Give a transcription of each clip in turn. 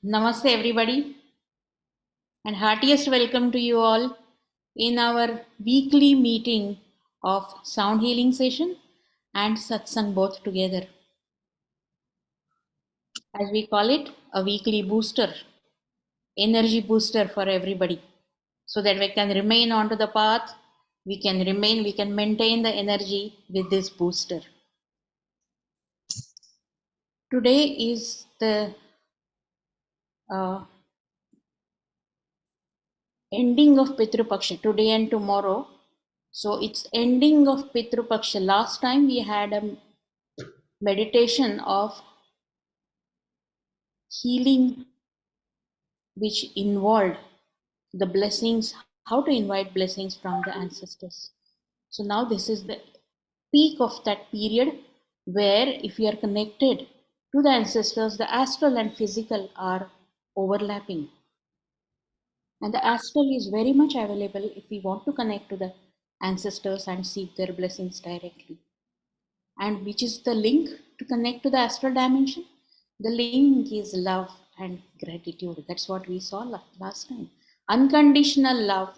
Namaste, everybody, and heartiest welcome to you all in our weekly meeting of sound healing session and satsang both together. As we call it, a weekly booster, energy booster for everybody, so that we can remain onto the path. We can maintain the energy with this booster. Today is the uh, ending of Pitru Paksha, today and tomorrow. So it's ending of Pitru Paksha. Last time we had a meditation of healing which involved the blessings, how to invite blessings from the ancestors. So now this is the peak of that period where if we are connected to the ancestors, the astral and physical are overlapping. And the astral is very much available if we want to connect to the ancestors and seek their blessings directly. And which is the link to connect to the astral dimension? The link is love and gratitude. That's what we saw last time. Unconditional love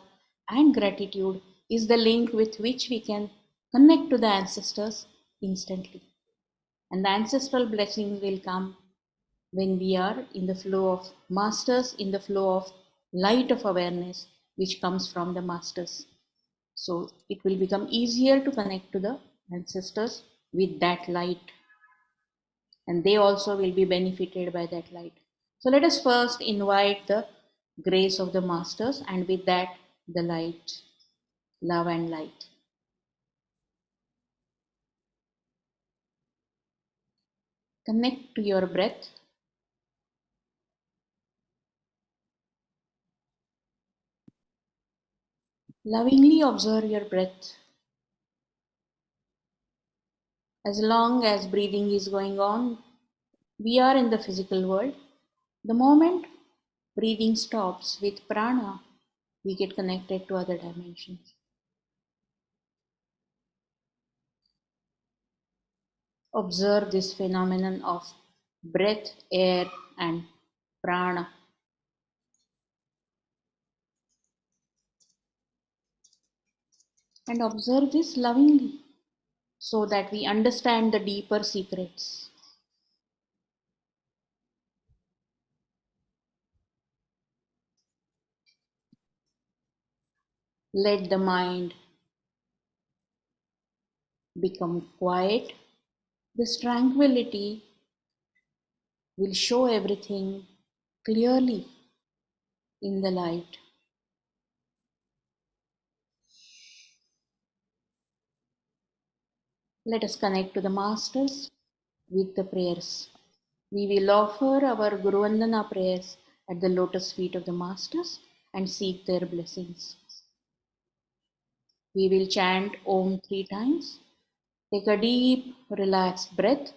and gratitude is the link with which we can connect to the ancestors instantly. And the ancestral blessings will come when we are in the flow of masters, in the flow of light of awareness, which comes from the masters. So it will become easier to connect to the ancestors with that light, and they also will be benefited by that light. So let us first invite the grace of the masters, and with that, the light, love, and light. Connect to your breath. Lovingly observe your breath. As long as breathing is going on, we are in the physical world. The moment breathing stops with prana, we get connected to other dimensions. Observe this phenomenon of breath, air, and prana. And observe this lovingly so that we understand the deeper secrets. Let the mind become quiet. This tranquility will show everything clearly in the light. Let us connect to the masters with the prayers. We will offer our Guru Vandana prayers at the lotus feet of the masters and seek their blessings. We will chant Om 3 times. Take a deep, relaxed breath.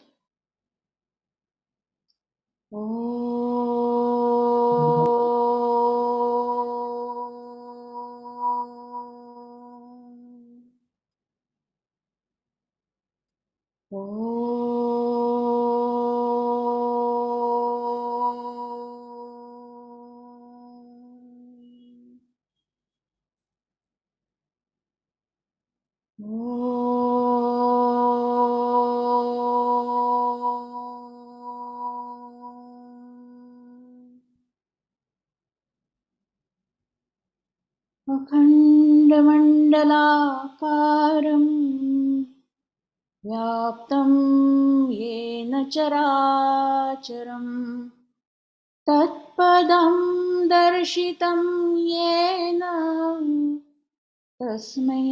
अखण्डमण्डलाकारं व्याप्तं येन चराचरं तत्पदं दर्शितं येन तस्मै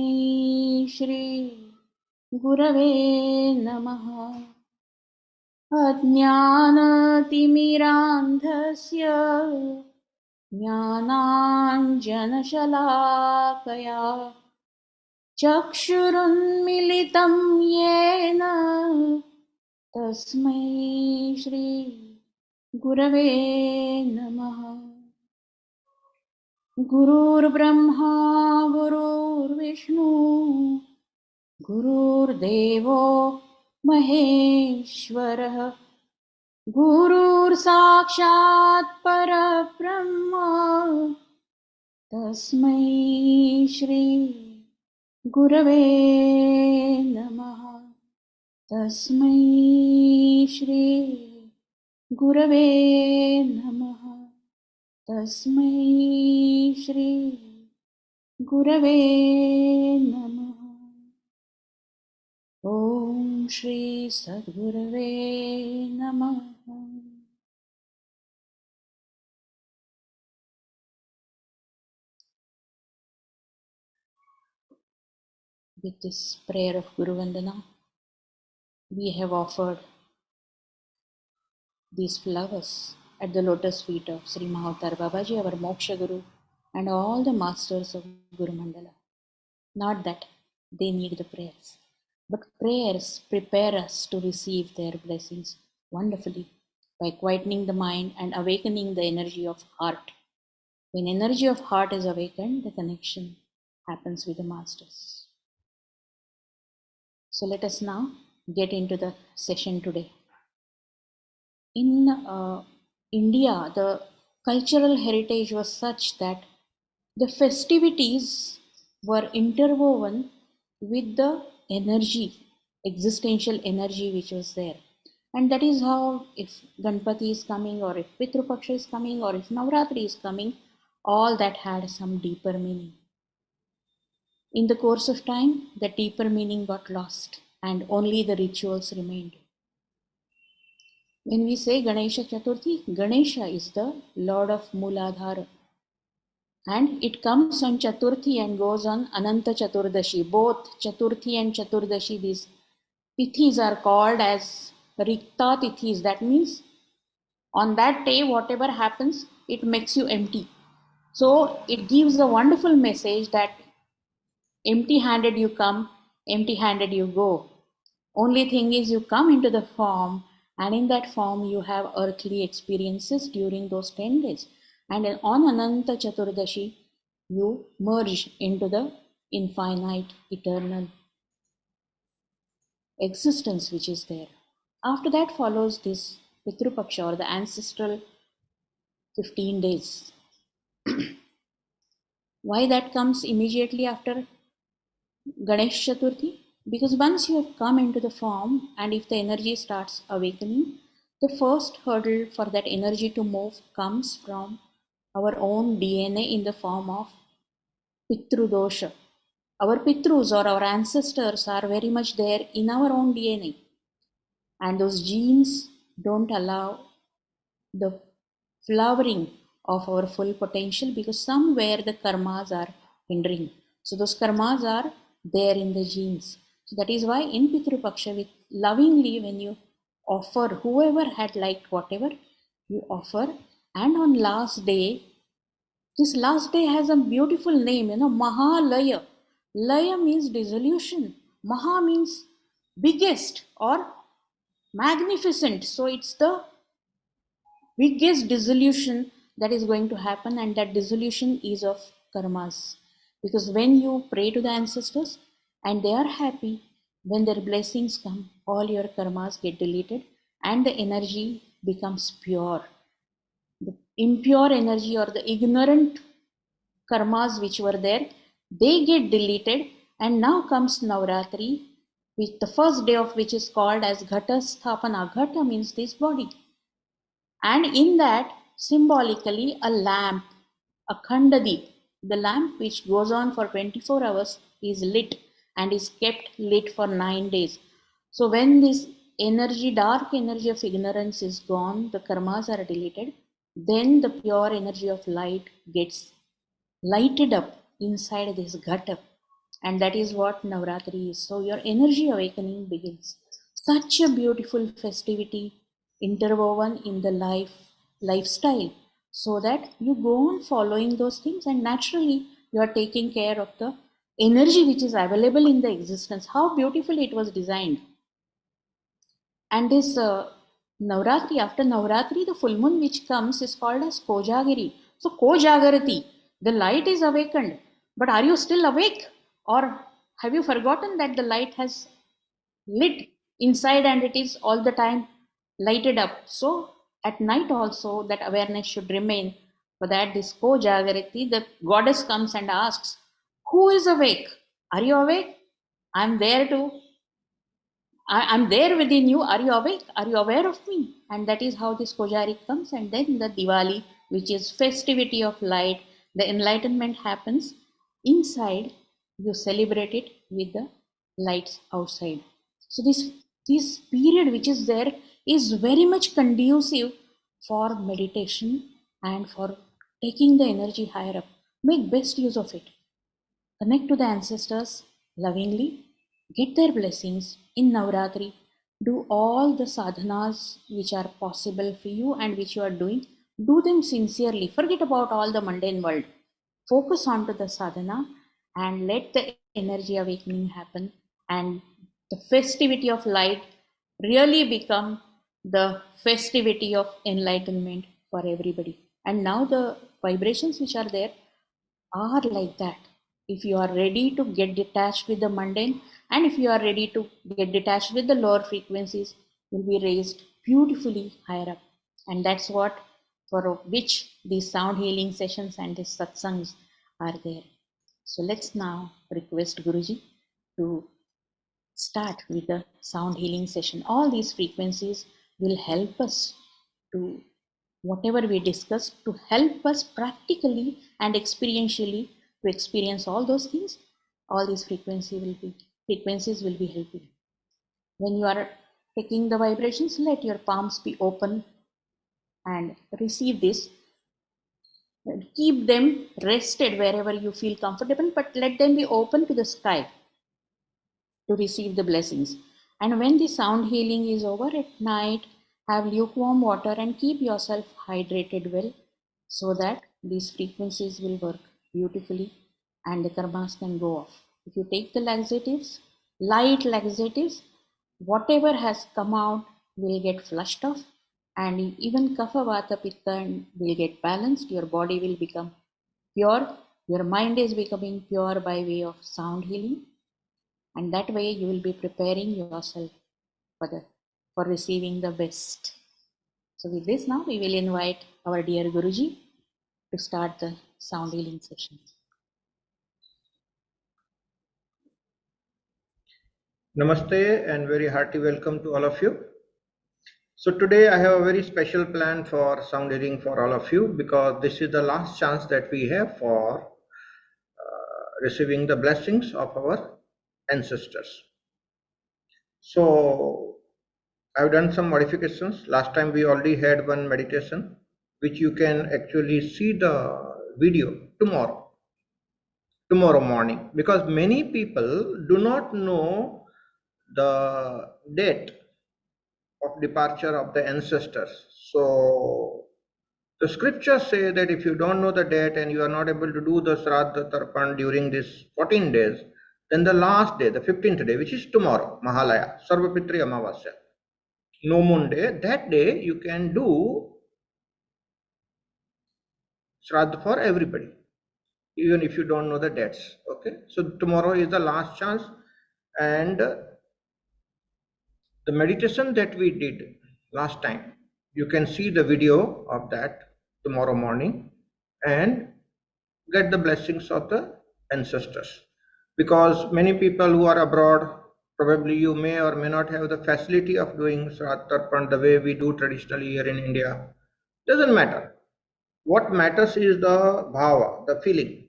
श्री गुरवे नमः। अज्ञानतिमिरान्धस्य ज्ञानाञ्जनशलाकया चक्षुरुन्मिलितं येन तस्मै श्री गुरवे नमः। गुरुर्ब्रह्मा गुरुर्विष्णु गुरुर्देवो महेश्वरः गुरुर्साक्षात् परब्रह्म तस्मै श्री गुरवे नमः. तस्मै श्री गुरवे नमः. तस्मै श्री गुरवे नमः. ॐ श्री सद्गुरवे नमः. With this prayer of Guru Vandana, we have offered these flowers at the lotus feet of Sri Mahavatar Babaji, our Moksha Guru, and all the masters of Guru Mandala. Not that they need the prayers, but prayers prepare us to receive their blessings wonderfully by quietening the mind and awakening the energy of heart. When energy of heart is awakened, the connection happens with the masters. So let us now get into the session today. In India, the cultural heritage was such that the festivities were interwoven with the energy, existential energy which was there. And that is how, if Ganpati is coming, or if Pitru Paksha is coming, or if Navratri is coming, all that had some deeper meaning. In the course of time, the deeper meaning got lost and only the rituals remained. When we say Ganesha Chaturthi, Ganesha is the Lord of Mooladhara. And it comes on Chaturthi and goes on Ananta Chaturdashi. Both Chaturthi and Chaturdashi, these tithis are called as Rikta tithis. That means on that day, whatever happens, it makes you empty. So it gives a wonderful message that empty handed you come, empty handed you go. Only thing is, you come into the form, and in that form, you have earthly experiences during those 10 days. And on Ananta Chaturdashi, you merge into the infinite, eternal existence which is there. After that follows this Pitru Paksha, or the ancestral 15 days. Why that comes immediately after Ganesh Chaturthi? Because once you have come into the form, and if the energy starts awakening, the first hurdle for that energy to move comes from our own DNA in the form of Pitru dosha. Our Pitrus, or our ancestors, are very much there in our own DNA, and those genes don't allow the flowering of our full potential, because somewhere the karmas are hindering. So those karmas are there in the genes. So that is why in Pitru Paksha, with lovingly, when you offer, whoever had liked whatever you offer, and on last day, this last day has a beautiful name, Mahalaya. Laya means dissolution. Maha means biggest or magnificent. So it's the biggest dissolution that is going to happen, and that dissolution is of karmas. Because when you pray to the ancestors and they are happy, when their blessings come, all your karmas get deleted and the energy becomes pure. The impure energy, or the ignorant karmas which were there, they get deleted. And now comes Navratri, which the first day of which is called as Ghata Sthapana. Ghata means this body, and in that, symbolically, a lamp, a khandadeep, the lamp which goes on for 24 hours, is lit and is kept lit for 9 days. So when this energy, dark energy of ignorance is gone, the karmas are deleted, then the pure energy of light gets lighted up inside this ghata. And that is what Navratri is. So your energy awakening begins. Such a beautiful festivity interwoven in the lifestyle, so that you go on following those things, and naturally you are taking care of the energy which is available in the existence. How beautifully it was designed. And this Navratri, after Navratri, the full moon which comes is called as Kojagiri. So Kojagarati, the light is awakened. But are you still awake? Or have you forgotten that the light has lit inside and it is all the time lighted up. So at night also that awareness should remain. For that, this Ko-Jagrati, the goddess comes and asks, who is awake? Are you awake? I'm there too. I'm there within you. Are you awake? Are you aware of me? And that is how this Kojari comes. And then the Diwali, which is festivity of light, the enlightenment happens inside. You celebrate it with the lights outside. So this period which is there is very much conducive for meditation and for taking the energy higher up. Make best use of it. Connect to the ancestors lovingly, get their blessings in Navratri, do all the sadhanas which are possible for you and which you are doing, do them sincerely. Forget about all the mundane world. Focus on to the sadhana and let the energy awakening happen, and the festivity of light really become the festivity of enlightenment for everybody. And now the vibrations which are there are like that. If you are ready to get detached with the mundane, and if you are ready to get detached with the lower frequencies, will be raised beautifully higher up. And that's what for which these sound healing sessions and these satsangs are there. So let's now request Guruji to start with the sound healing session. All these frequencies will help us to whatever we discuss, to help us practically and experientially to experience all those things. All these frequencies will be helping. When you are taking the vibrations, let your palms be open and receive this. Keep them rested wherever you feel comfortable, but let them be open to the sky to receive the blessings. And when the sound healing is over at night, have lukewarm water and keep yourself hydrated well so that these frequencies will work beautifully and the karmas can go off. If you take the laxatives, light laxatives, whatever has come out will get flushed off, and even kapha vata pitta will get balanced. Your body will become pure. Your mind is becoming pure by way of sound healing, and that way you will be preparing yourself for the for receiving the best. So with this, now we will invite our dear Guruji to start the sound healing session. Namaste and very hearty welcome to all of you. So today I have a very special plan for sound healing for all of you, because this is the last chance that we have for receiving the blessings of our ancestors. So I've done some modifications. Last time we already had one meditation, which you can actually see the video tomorrow morning, because many people do not know the date of departure of the ancestors. So the scriptures say that if you don't know the date and you are not able to do the Shraddha Tarpan during these 14 days, then the last day, the 15th day, which is tomorrow, Mahalaya, Sarvapitri Amavasya, no moon day, that day you can do Shraddha for everybody, even if you don't know the dates. Okay, so tomorrow is the last chance, and the meditation that we did last time, you can see the video of that tomorrow morning and get the blessings of the ancestors. Because many people who are abroad, probably you may or may not have the facility of doing Shraddha Tarpan the way we do traditionally here in India. Doesn't matter. What matters is the bhava, the feeling,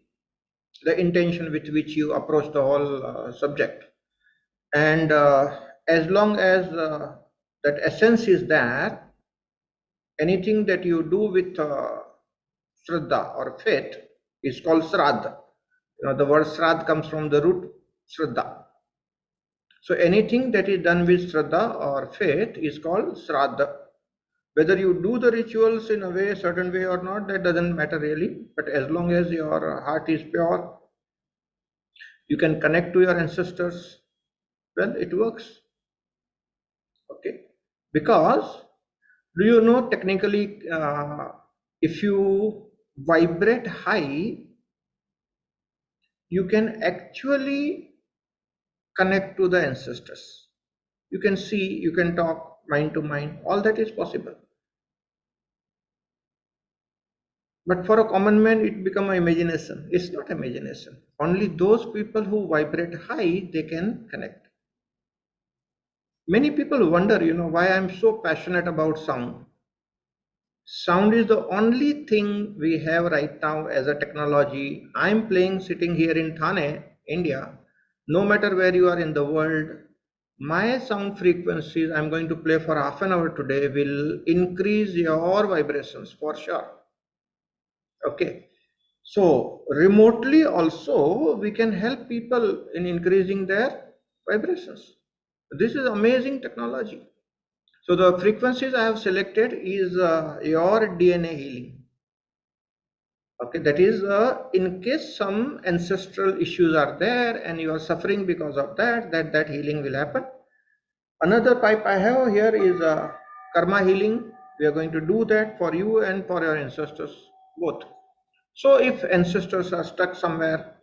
the intention with which you approach the whole subject. And as long as that essence is there, anything that you do with shraddha or faith is called shraddha. The word shraddha comes from the root shraddha. So anything that is done with shraddha or faith is called shraddha. Whether you do the rituals in a way, certain way or not, that doesn't matter really. But as long as your heart is pure, you can connect to your ancestors. Well, it works. Okay, because do you know technically, if you vibrate high, you can actually connect to the ancestors. You can see, you can talk, mind to mind, all that is possible. But for a common man, it become an imagination. It's not imagination. Only those people who vibrate high, they can connect. Many people wonder, why I'm so passionate about sound. Sound is the only thing we have right now as a technology. I'm playing sitting here in Thane, India. No matter where you are in the world, my sound frequencies I'm going to play for half an hour today will increase your vibrations for sure. Okay. So remotely also we can help people in increasing their vibrations. This is amazing technology. So the frequencies I have selected is your DNA healing. Okay, that is in case some ancestral issues are there and you are suffering because of that healing will happen. Another pipe I have here is karma healing. We are going to do that for you and for your ancestors both. So if ancestors are stuck somewhere,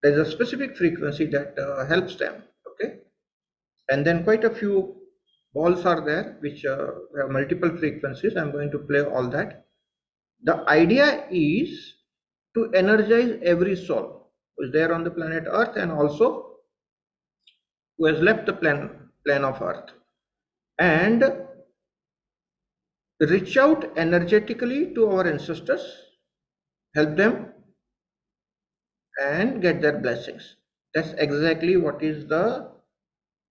there is a specific frequency that helps them. Okay, and then quite a few balls are there which have multiple frequencies. I'm going to play all that. The idea is to energize every soul who is there on the planet Earth and also who has left the plane of Earth, and reach out energetically to our ancestors, help them and get their blessings. That's exactly what is the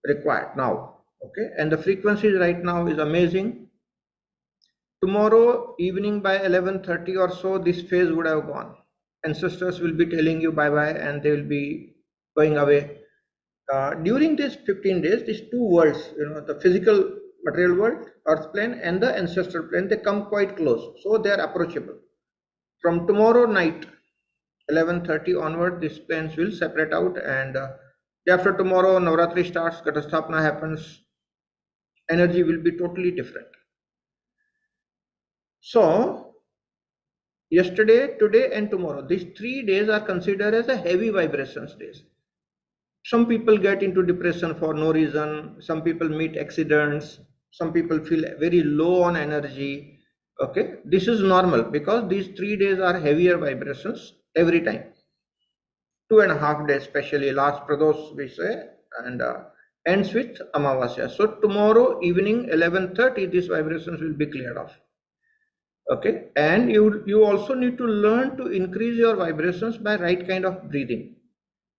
required now. Okay, and the frequencies right now is amazing. Tomorrow evening by 11:30 or so, this phase would have gone. Ancestors will be telling you bye bye and they will be going away. During these 15 days, these two worlds, the physical material world, earth plane, and the ancestral plane, they come quite close. So they are approachable. From tomorrow night, 11:30 onward, these planes will separate out, and day after tomorrow, Navratri starts, Ghatastapana happens, energy will be totally different. So, yesterday, today, and tomorrow, these 3 days are considered as a heavy vibrations days. Some people get into depression for no reason. Some people meet accidents. Some people feel very low on energy. Okay, this is normal because these 3 days are heavier vibrations every time. 2.5 days, especially last Pradosh we say, and ends with Amavasya. So tomorrow evening 11:30, these vibrations will be cleared off. Okay, and you also need to learn to increase your vibrations by right kind of breathing.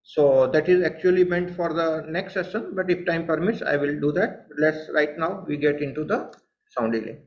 So that is actually meant for the next session, but if time permits, I will do that. Let's right now we get into the sound healing.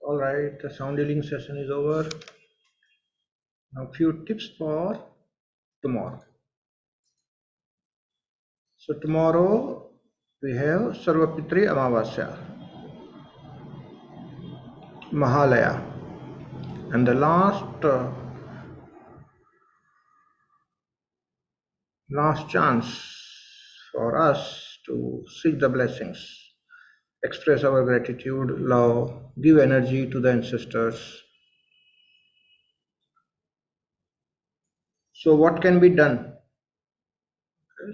All right, the sound healing session is over. Now, few tips for tomorrow. So tomorrow we have Sarvapitri Amavasya, Mahalaya, and the last chance for us to seek the blessings, express our gratitude, love, give energy to the ancestors. So what can be done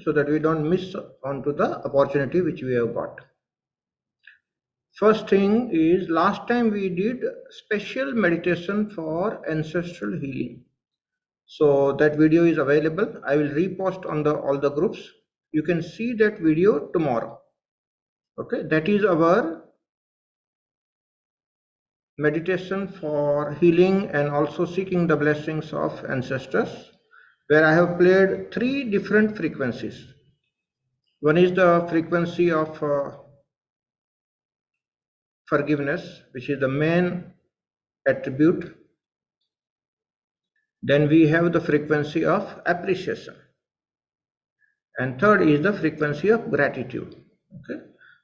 so that we don't miss onto the opportunity which we have got? First thing is, last time we did special meditation for ancestral healing. So that video is available. I will repost on all the groups. You can see that video tomorrow. Okay, that is our meditation for healing and also seeking the blessings of ancestors, where I have played 3 different frequencies. One is the frequency of forgiveness, which is the main attribute. Then we have the frequency of appreciation, and third is the frequency of gratitude. Okay,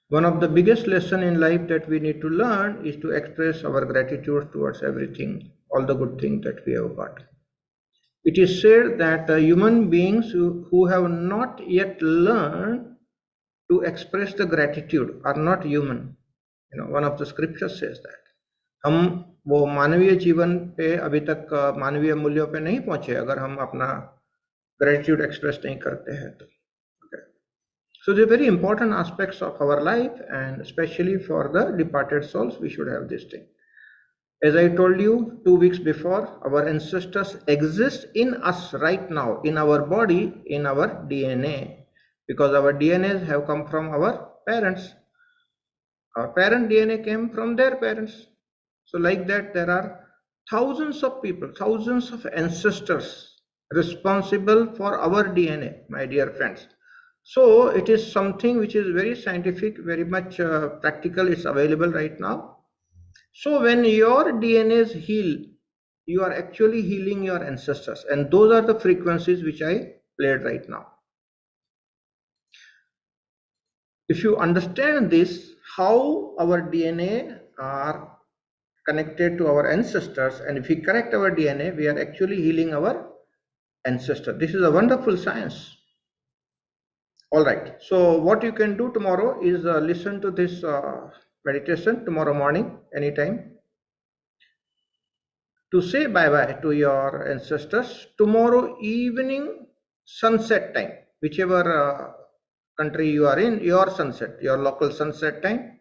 one of the biggest lesson in life that we need to learn is to express our gratitude towards everything, all the good things that we have got. It is said that human beings who have not yet learned to express the gratitude are not human. One of the scriptures says that हम वो मानवीय जीवन पे अभी तक मानवीय मूल्यों पे नहीं पहुंचे अगर हम अपना gratitude express नहीं करते हैं तो. Okay. So the very important aspects of our life, and especially for the departed souls, we should have this thing. As I told you 2 weeks before, our ancestors exist in us right now, in our body, in our DNA, because our DNAs have come from our parents. Our parent DNA came from their parents. So like that, there are thousands of people, thousands of ancestors responsible for our DNA, my dear friends. So it is something which is very scientific, very much practical. It's available right now. So when your DNAs heal, you are actually healing your ancestors, and those are the frequencies which I played right now. If you understand this, how our DNA are connected to our ancestors, and if we correct our DNA, we are actually healing our ancestor. This is a wonderful science. All right, so what you can do tomorrow is listen to this meditation tomorrow morning anytime, to say bye-bye to your ancestors. Tomorrow evening, sunset time, whichever country you are in, your sunset, your local sunset time.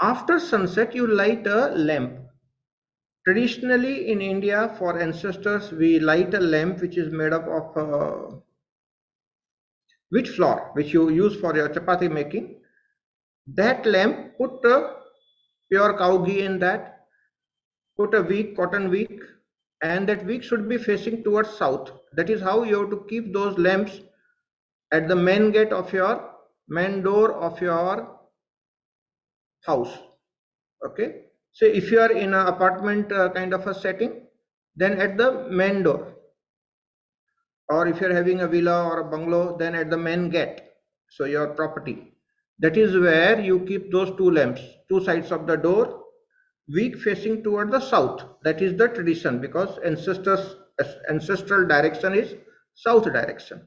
After sunset, you light a lamp. Traditionally in India, for ancestors, we light a lamp which is made up of wheat flour, which you use for your chapati making. That lamp, put pure cow ghee in that, put a wick, cotton wick, and that wick should be facing towards south. That is how you have to keep those lamps at the main gate of your main door of your house. Okay, so if you are in an apartment kind of a setting, then at the main door, or if you're having a villa or a bungalow, then at the main gate, so your property, that is where you keep those 2 lamps, 2 sides of the door, wick facing toward the south. That is the tradition, because ancestral direction is south direction.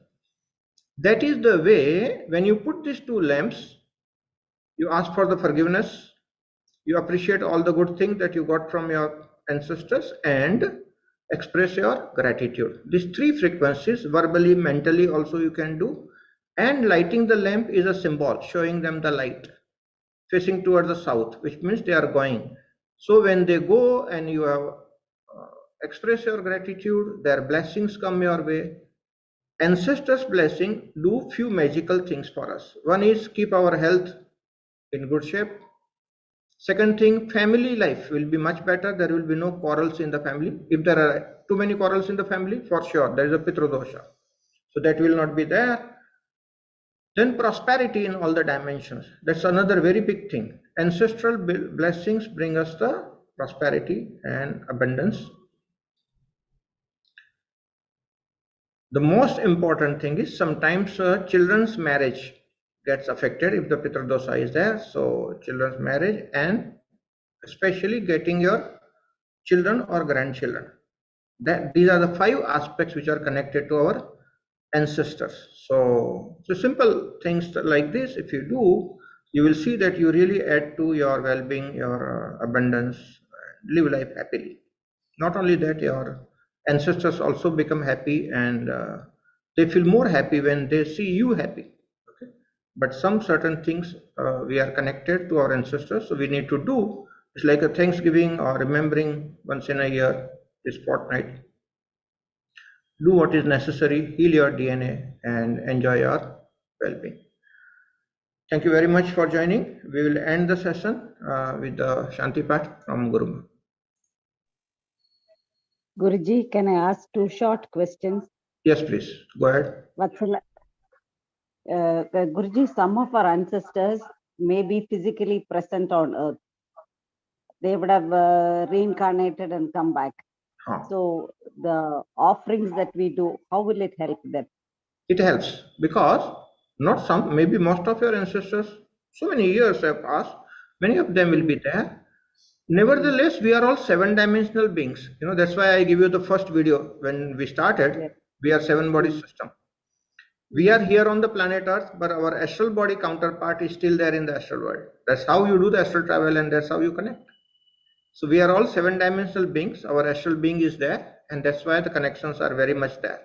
That is the way. When you put these 2 lamps, you ask for the forgiveness, you appreciate all the good things that you got from your ancestors, and express your gratitude. These 3 frequencies, verbally, mentally also you can do. And lighting the lamp is a symbol showing them the light facing towards the south, which means they are going. So when they go and you have express your gratitude, their blessings come your way. Ancestors' blessing do few magical things for us. One is keep our health in good shape. Second thing, family life will be much better. There will be no quarrels in the family. If there are too many quarrels in the family, for sure, there is a pitrodosha. So that will not be there. Then prosperity in all the dimensions. That's another very big thing. Ancestral blessings bring us the prosperity and abundance. The most important thing is sometimes children's marriage gets affected if the pitrodosha is there. So children's marriage and especially getting your children or grandchildren. That these are the 5 aspects which are connected to our ancestors. So simple things like this, if you do, you will see that you really add to your well-being, your abundance, live life happily. Not only that, your ancestors also become happy and they feel more happy when they see you happy. Okay? But some certain things we are connected to our ancestors, so we need to do. It's like a Thanksgiving or remembering once in a year, this fortnight. Do what is necessary, heal your DNA, and enjoy your well-being. Thank you very much for joining. We will end the session with the Shanti Path from Guru. Guruji, can I ask 2 short questions? Yes, please. Go ahead. Guruji, some of our ancestors may be physically present on earth. They would have reincarnated and come back. So the offerings that we do, how will it help them? It helps because not some, maybe most of your ancestors, so many years have passed, many of them will be there. Nevertheless, we are all 7-dimensional beings. You know, that's why I give you the first video when we started. We are 7-body system. We are here on the planet Earth, but our astral body counterpart is still there in the astral world. That's how you do the astral travel and that's how you connect. So we are all 7-dimensional beings. Our astral being is there, and that's why the connections are very much there.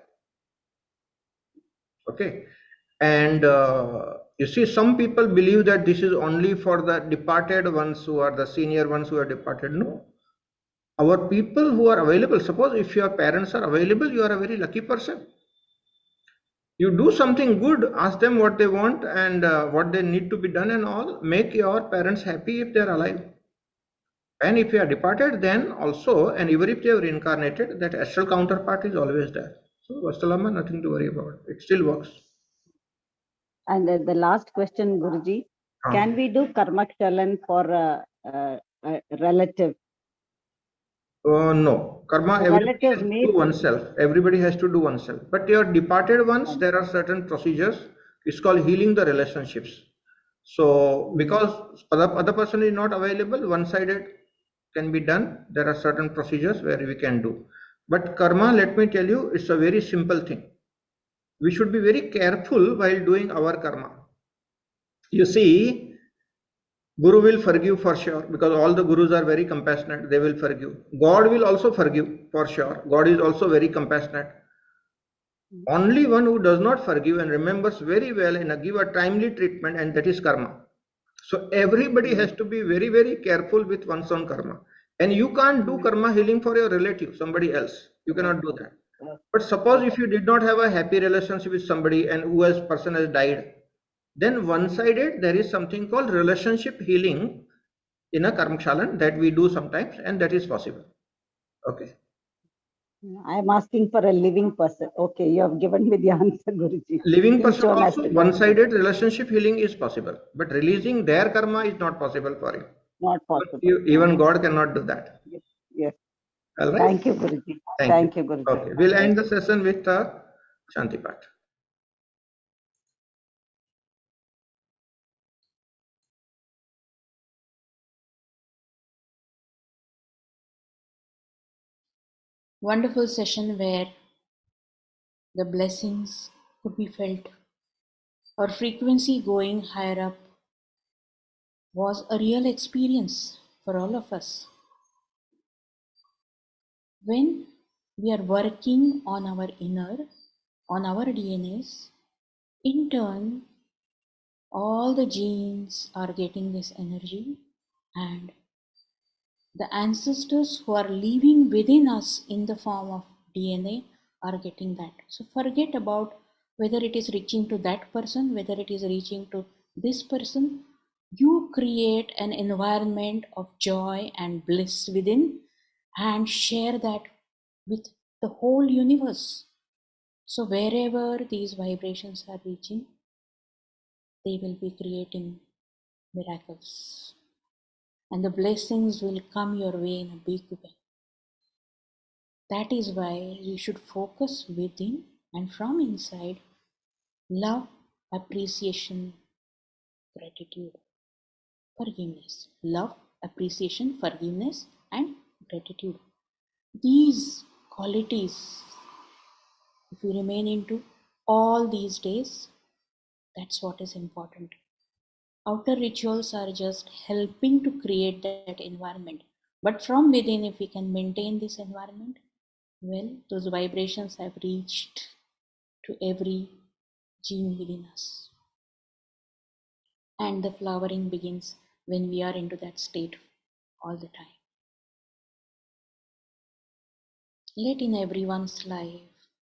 Okay. And you see, some people believe that this is only for the departed ones who are the senior ones who are departed. No. Our people who are available, suppose if your parents are available, you are a very lucky person. You do something good, ask them what they want and what they need to be done and all. Make your parents happy if they are alive. And if you are departed, then also, and even if they are reincarnated, that astral counterpart is always there. So Vastalama, nothing to worry about. It still works. And the last question, Guruji, can we do karma chalan for a relative? No. Karma, everybody has to do oneself. Everybody has to do oneself. But your departed ones, there are certain procedures. It's called healing the relationships. So because other person is not available, one-sided can be done. There are certain procedures where we can do. But karma, let me tell you, it's a very simple thing. We should be very careful while doing our karma. You see, Guru will forgive for sure because all the Gurus are very compassionate. They will forgive. God will also forgive for sure. God is also very compassionate. Only one who does not forgive and remembers very well and give a timely treatment, and that is karma. So everybody has to be very, very careful with one's own karma. And you can't do karma healing for your relative, somebody else. You cannot do that. But suppose if you did not have a happy relationship with somebody and person has died, then one-sided there is something called relationship healing in a karmshalan that we do sometimes, and that is possible. Okay. I am asking for a living person. Okay, you have given me the answer, Guruji. Living person also, one-sided relationship healing is possible, but releasing their karma is not possible for you. Not possible. Even God cannot do that. Yes. All right. Thank you, Guruji. Thank you, Guruji. Okay, we'll end the session with Shanti Path. Wonderful session where the blessings could be felt. Our frequency going higher up was a real experience for all of us. When we are working on our inner, on our DNAs, in turn, all the genes are getting this energy and The ancestors who are living within us in the form of DNA are getting that. So forget about whether it is reaching to that person, whether it is reaching to this person. You create an environment of joy and bliss within and share that with the whole universe. So wherever these vibrations are reaching, they will be creating miracles. And the blessings will come your way in a big way. That is why we should focus within and from inside love, appreciation, gratitude, forgiveness. Love, appreciation, forgiveness, and gratitude. These qualities, if we remain into all these days, that's what is important. Outer rituals are just helping to create that environment. But from within, if we can maintain this environment, well, those vibrations have reached to every gene within us. And the flowering begins when we are into that state all the time. Let in everyone's life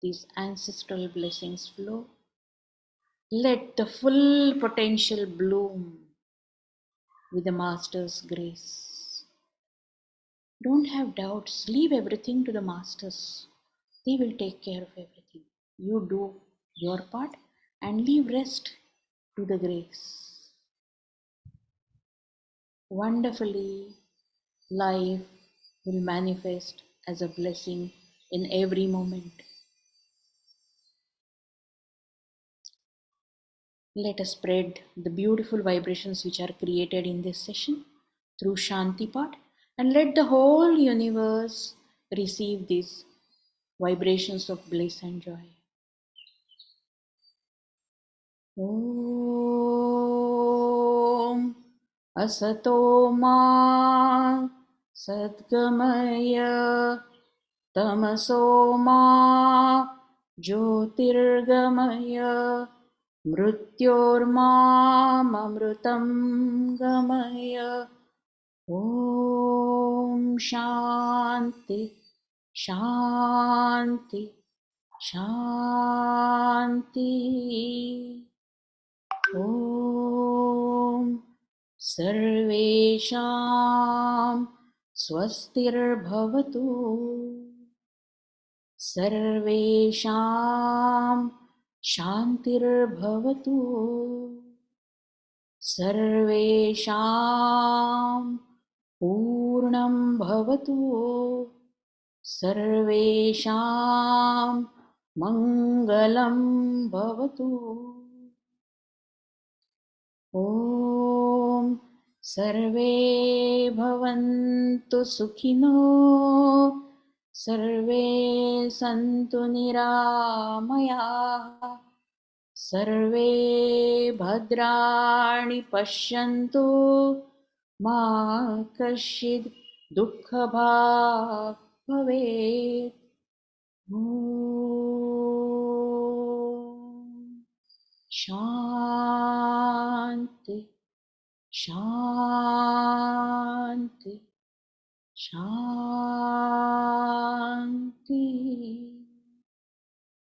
these ancestral blessings flow. Let the full potential bloom with the Master's grace. Don't have doubts. Leave everything to the Masters. They will take care of everything. You do your part and leave rest to the grace. Wonderfully, life will manifest as a blessing in every moment. Let us spread the beautiful vibrations which are created in this session through Shanti Part, and let the whole universe receive these vibrations of bliss and joy. Om Asato Ma Sadgamaya Tamaso Ma Jyotirgamaya Mrityormamamrutam Gamaya. Om Shanti Shanti Shanti. Om Sarvesham Swastirabhavatu. Sarvesham Shantirabhavatu. Sarvesham Purnam Bhavatu. Sarvesham Mangalam Bhavatu. Om Sarve Bhavantu Sukhino. Sarve Santu Niramaya. Sarve Bhadrani Pashyantu. Ma Kashid Dukkha Bhav Bhavet. Om Shanti Shanti Shanti.